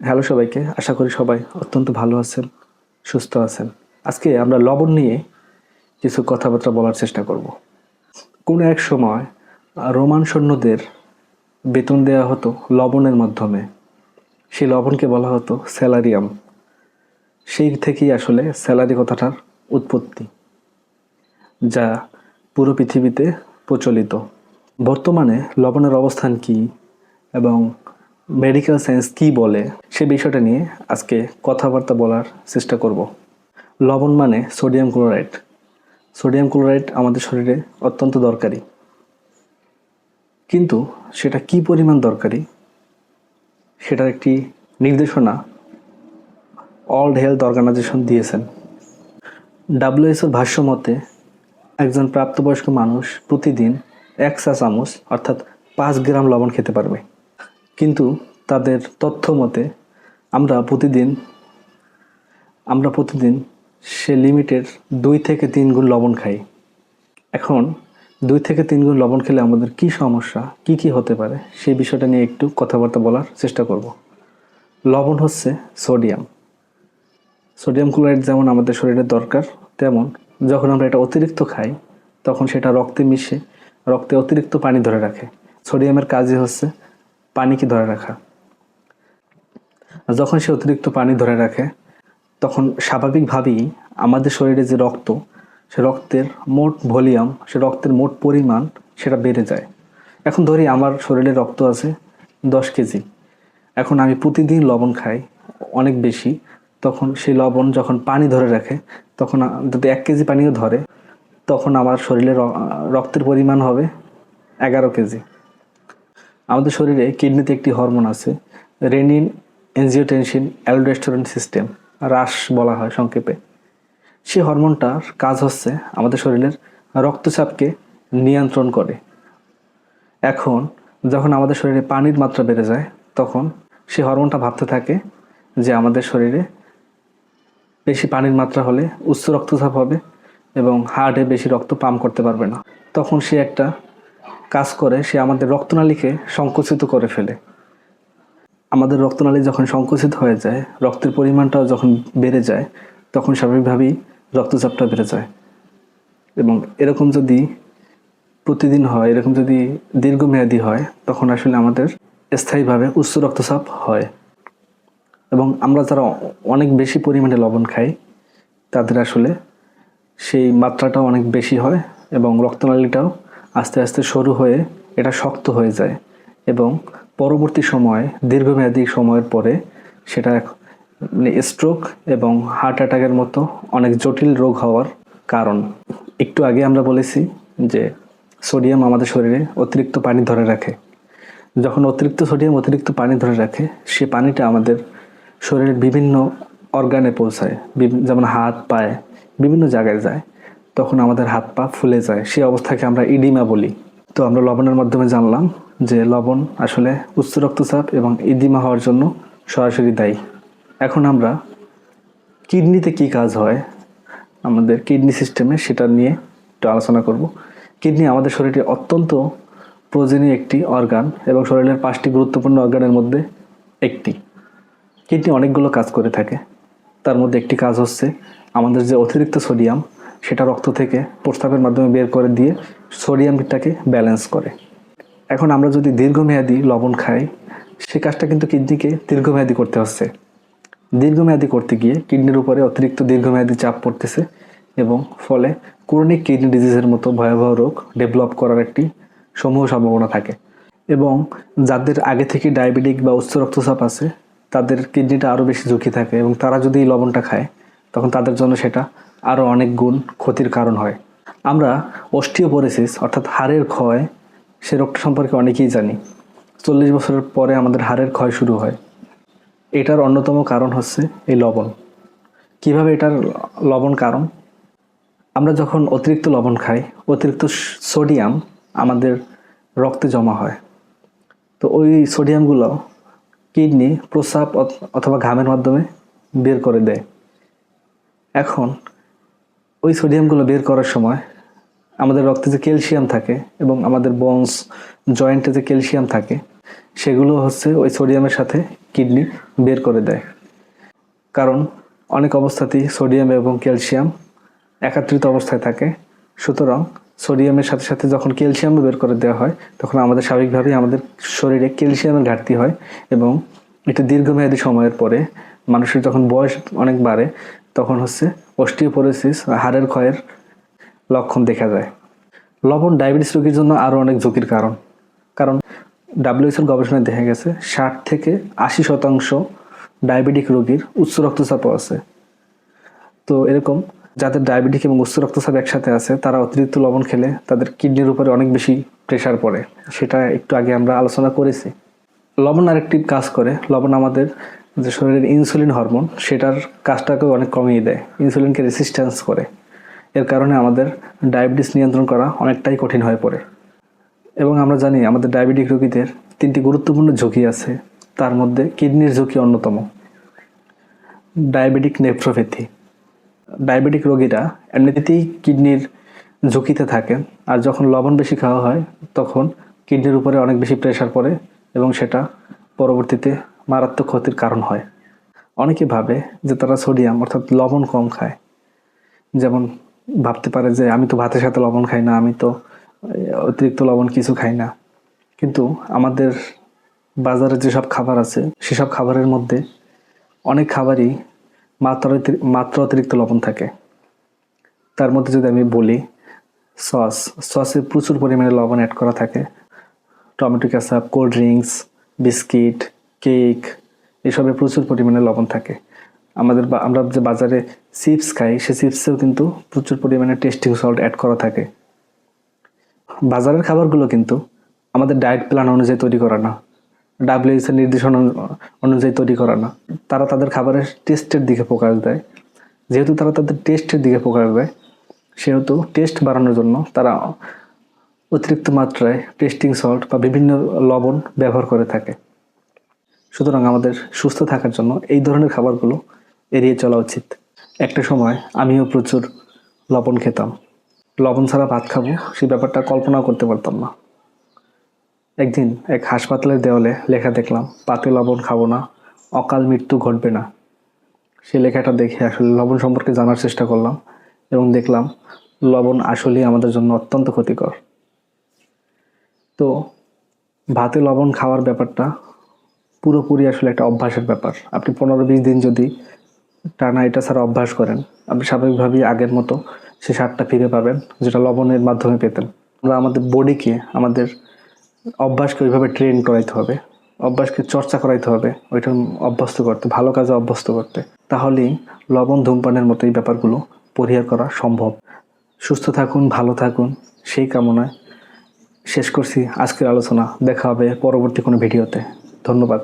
Hello সবাইকে, আশা করি সবাই অত্যন্ত ভালো আছেন, সুস্থ আছেন। আজকে আমরা লবণ নিয়ে কিছু কথাবার্তা বলার চেষ্টা করব। কোনো এক সময় রোমান সৈন্যদের বেতন দেওয়া হতো লবণের মাধ্যমে। সেই লবণকে বলা হতো স্যালারিয়াম। সেই থেকেই আসলে স্যালারি কথাটার উৎপত্তি, যা পুরো পৃথিবীতে প্রচলিত। বর্তমানে লবণের অবস্থান কী এবং মেডিকেল সায়েন্স কী বলে সে বিষয়টা নিয়ে আজকে কথাবার্তা বলার চেষ্টা করব। লবণ মানে সোডিয়াম ক্লোরাইড। সোডিয়াম ক্লোরাইড আমাদের শরীরে অত্যন্ত দরকারি, কিন্তু সেটা কি পরিমাণ দরকারি সেটার একটি নির্দেশনা ওয়ার্ল্ড হেলথ অর্গানাইজেশন দিয়েছেন। ডাব্লিউএইচওর ভাষ্য মতে একজন প্রাপ্তবয়স্ক মানুষ প্রতিদিন 1 চা চামচ অর্থাৎ 5 গ্রাম লবণ খেতে পারবে, কিন্তু তাদের তথ্য মতে আমরা প্রতিদিন সে লিমিটের 2 থেকে 3 গুণ লবণ খাই। এখন 2 থেকে 3 গুণ লবণ খেলে আমাদের কি সমস্যা, কি হতে পারে সেই বিষয়টা নিয়ে একটু কথাবার্তা বলার চেষ্টা করব। লবণ হচ্ছে সোডিয়াম ক্লোরাইড যেমন আমাদের শরীরে দরকার, তেমন যখন আমরা এটা অতিরিক্ত খাই তখন সেটা রক্তে মিশে রক্তে অতিরিক্ত পানি ধরে রাখে। সোডিয়ামের কাজই হচ্ছে পানিকে ধরে রাখা। যখন সে অতিরিক্ত পানি ধরে রাখে তখন স্বাভাবিকভাবেই আমাদের শরীরে যে রক্ত, সে রক্তের মোট ভলিউম, সে রক্তের মোট পরিমাণ সেটা বেড়ে যায়। এখন ধরি আমার শরীরে রক্ত আছে 10 কেজি, এখন আমি প্রতিদিন লবণ খাই অনেক বেশি, তখন সেই লবণ যখন পানি ধরে রাখে তখন যদি 1 কেজি পানিও ধরে তখন আমার শরীরে রক্তের পরিমাণ হবে 11 কেজি। আমাদের শরীরে কিডনিতে একটি হরমোন আছে, রেনিন এনজিওটেনসিন অ্যালডোস্টেরন সিস্টেম, রাশ বলা হয় সংক্ষেপে। সেই হরমোনটার কাজ হচ্ছে আমাদের শরীরের রক্তচাপকে নিয়ন্ত্রণ করে। এখন যখন আমাদের শরীরে পানির মাত্রা বেড়ে যায় তখন সেই হরমোনটা ভাবতে থাকে যে আমাদের শরীরে বেশি পানির মাত্রা হলে উচ্চ রক্তচাপ হবে এবং হার্টে বেশি রক্ত পাম্প করতে পারবে না। তখন সে একটা কাজ করে, সে আমাদের রক্তনালীকে সংকুচিত করে ফেলে। আমাদের রক্তনালী যখন সংকুচিত হয়ে যায়, রক্তের পরিমাণটাও যখন বেড়ে যায়, তখন স্বাভাবিকভাবেই রক্তচাপটা বেড়ে যায়। এবং এরকম যদি প্রতিদিন হয়, এরকম যদি দীর্ঘমেয়াদী হয়, তখন আসলে আমাদের স্থায়ীভাবে উচ্চ রক্তচাপ হয়। এবং আমরা যারা অনেক বেশি পরিমাণে লবণ খাই তাদের আসলে সেই মাত্রাটাও অনেক বেশি হয় এবং রক্তনালীটাও আস্তে আস্তে সরু হয়ে এটা শক্ত হয়ে যায় এবং পরবর্তী সময়ে দীর্ঘমেয়াদী সময়ের পরে সেটা স্ট্রোক এবং হার্ট অ্যাটাকের মতো অনেক জটিল রোগ হওয়ার কারণ। একটু আগে আমরা বলেছি যে সোডিয়াম আমাদের শরীরে অতিরিক্ত পানি ধরে রাখে। যখন অতিরিক্ত সোডিয়াম অতিরিক্ত পানি ধরে রাখে, সে পানিটা আমাদের শরীরের বিভিন্ন অর্গানে পৌঁছায়, যেমন হাত পায়ে বিভিন্ন জায়গায় যায়, তখন আমাদের হাত পা ফুলে যায়। সেই অবস্থাকে আমরা ইডিমা বলি। তো আমরা লবণের মাধ্যমে জানলাম যে লবণ আসলে উচ্চ রক্তচাপ এবং ইডিমা হওয়ার জন্য সরাসরি দায়ী। এখন আমরা কিডনিতে কি কাজ হয় আমাদের কিডনি সিস্টেমে সেটা নিয়ে একটু আলোচনা করব। কিডনি আমাদের শরীরে অত্যন্ত প্রয়োজনীয় একটি অর্গান এবং শরীরের 5টি গুরুত্বপূর্ণ অর্গানের মধ্যে একটি। কিডনি অনেকগুলো কাজ করে থাকে, তার মধ্যে একটি কাজ হচ্ছে আমাদের যে অতিরিক্ত সোডিয়াম সেটা রক্ত থেকে প্রস্রাবের মাধ্যমে বের করে দিয়ে সোডিয়ামটাকে ব্যালেন্স করে। এখন আমরা যদি দীর্ঘমেয়াদী লবণ খাই, সে কাজটা কিন্তু কিডনিকে দীর্ঘমেয়াদী করতে হচ্ছে। দীর্ঘমেয়াদী করতে গিয়ে কিডনির উপরে অতিরিক্ত দীর্ঘমেয়াদী চাপ পড়তেছে এবং ফলে ক্রনিক কিডনি ডিজিজের মতো ভয়াবহ রোগ ডেভেলপ করার একটি সমূহ সম্ভাবনা থাকে। এবং যাদের আগে থেকে ডায়াবেটিক বা উচ্চ রক্তচাপ আছে তাদের কিডনিটা আরও বেশি ঝুঁকি থাকে এবং তারা যদি এই লবণটা খায় তখন তাদের জন্য সেটা আরও অনেক গুণ ক্ষতির কারণ হয়। আমরা অস্টিওপোরোসিস অর্থাৎ হাড়ের ক্ষয়, সে রোগটা সম্পর্কে অনেকেই জানি। 40 বছরের পরে আমাদের হাড়ের ক্ষয় শুরু হয়। এটার অন্যতম কারণ হচ্ছে এই লবণ। কিভাবে এটার লবণ কারণ? আমরা যখন অতিরিক্ত লবণ খাই, অতিরিক্ত সোডিয়াম আমাদের রক্তে জমা হয়। তো ওই সোডিয়ামগুলো কিডনি প্রস্রাব অথবা ঘামের মাধ্যমে বের করে দেয়। এখন ওই সোডিয়ামগুলো বের করার সময় আমাদের রক্তে যে ক্যালসিয়াম থাকে এবং আমাদের বোনস জয়েন্টে যে ক্যালসিয়াম থাকে সেগুলো হচ্ছে ওই সোডিয়ামের সাথে কিডনি বের করে দেয়। কারণ অনেক অবস্থাতেই সোডিয়াম এবং ক্যালসিয়াম একাত্রিত অবস্থায় থাকে। সুতরাং সোডিয়ামের সাথে সাথে যখন ক্যালসিয়ামও বের করে দেওয়া হয়, তখন আমাদের স্বাভাবিকভাবেই আমাদের শরীরে ক্যালসিয়ামের ঘাটতি হয় এবং এটা দীর্ঘমেয়াদী সময়ের পরে মানুষের যখন বয়স অনেক বাড়ে তখন অস্টিওপোরোসিস, হাড়ের ক্ষয়ের লক্ষণ দেখা যায়। লবণ ডায়াবেটিস রোগীর জন্য আরও অনেক ঝুঁকির কারণ। কারণ WHO গবেষণায় দেখা গেছে 60 থেকে 80% ডায়াবেটিক রোগীর উচ্চ রক্তচাপও আছে। তো এরকম যাদের ডায়াবেটিক এবং উচ্চ রক্তচাপ একসাথে আছে তারা অতিরিক্ত লবণ খেলে তাদের কিডনির উপরে অনেক বেশি প্রেশার পড়ে। সেটা একটু আগে আমরা আলোচনা করেছি। লবণ আরেকটি কাজ করে, লবণ আমাদের যে শরীরের ইনসুলিন হরমোন সেটার কাজটাকেও অনেক কমিয়ে দেয়, ইনসুলিনকে রেসিস্ট্যান্স করে। এর কারণে আমাদের ডায়াবেটিস নিয়ন্ত্রণ করা অনেকটাই কঠিন হয়ে পড়ে। এবং আমরা জানি আমাদের ডায়াবেটিক রোগীদের 3টি গুরুত্বপূর্ণ ঝুঁকি আছে, তার মধ্যে কিডনির ঝুঁকি অন্যতম। ডায়াবেটিক নেফ্রোপ্যাথি, ডায়াবেটিক রোগীরা এমনিতেই কিডনির ঝুঁকিতে থাকেন, আর যখন লবণ বেশি খাওয়া হয় তখন কিডনির উপরে অনেক বেশি প্রেশার পড়ে এবং সেটা পরবর্তীতে মারাত্মক ক্ষতির কারণ হয়। অনেকে ভাবে যে তারা সোডিয়াম অর্থাৎ লবণ কম খায়, যেমন ভাবতে পারে যে আমি তো ভাতের সাথে লবণ খাই না, আমি তো অতিরিক্ত লবণ কিছু খাই না। কিন্তু আমাদের বাজারে যেসব খাবার আছে সেসব খাবারের মধ্যে অনেক খাবারই মাত্রা অতিরিক্ত লবণ থাকে। তার মধ্যে যদি আমি বলি সসে প্রচুর পরিমাণে লবণ অ্যাড করা থাকে। Tomato ketchup, cold drinks, biscuit, cake এসবে প্রচুর পরিমাণে লবণ থাকে। আমরা যে বাজারে চিপস খাই সে চিপসেও কিন্তু প্রচুর পরিমাণে টেস্টিং সল্ট অ্যাড করা থাকে। বাজারের খাবারগুলো কিন্তু আমাদের ডায়েট প্ল্যান অনুযায়ী তৈরি করা না, WHO নির্দেশনা অনুযায়ী তৈরি করা না। তারা তাদের খাবারের টেস্টের দিকে ফোকাস দেয়। যেহেতু তারা তাদের টেস্টের দিকে ফোকাস দেয়, সেহেতু টেস্ট বাড়ানোর জন্য তারা অতিরিক্ত মাত্রায় টেস্টিং সল্ট বা বিভিন্ন লবণ ব্যবহার করে থাকে। সুতরাং আমাদের সুস্থ থাকার জন্য এই ধরনের খাবারগুলো এড়িয়ে চলা উচিত। একটা সময় আমিও প্রচুর লবণ খেতাম, লবণ ছাড়া ভাত খাবো সেই ব্যাপারটা কল্পনাও করতে পারতাম না। একদিন এক হাসপাতালের দেওয়ালে লেখা দেখলাম, পাতে লবণ খাবো না, অকাল মৃত্যু ঘটবে না। সেই লেখাটা দেখে আসলে লবণ সম্পর্কে জানার চেষ্টা করলাম এবং দেখলাম লবণ আসলেই আমাদের জন্য অত্যন্ত ক্ষতিকর। তো ভাতে লবণ খাওয়ার ব্যাপারটা পুরোপুরি আসলে একটা অভ্যাসের ব্যাপার। আপনি 15-20 দিন যদি টানা এটা ছাড়া অভ্যাস করেন, আপনি স্বাভাবিকভাবেই আগের মতো সে স্বাদটা ফিরে পাবেন যেটা লবণের মাধ্যমে পেতেন। আমরা আমাদের বডিকে, আমাদের অভ্যাসকে ওইভাবে ট্রেন করাইতে হবে, অভ্যাসকে চর্চা করাইতে হবে, ওইটা অভ্যস্ত করতে, ভালো কাজে অভ্যস্ত করতে। তাহলেই লবণ ধূমপানের মতো এই ব্যাপারগুলো পরিহার করা সম্ভব। সুস্থ থাকুন, ভালো থাকুন, সেই কামনায় শেষ করছি আজকের আলোচনা। দেখা হবে পরবর্তী কোনো ভিডিওতে। ধন্যবাদ।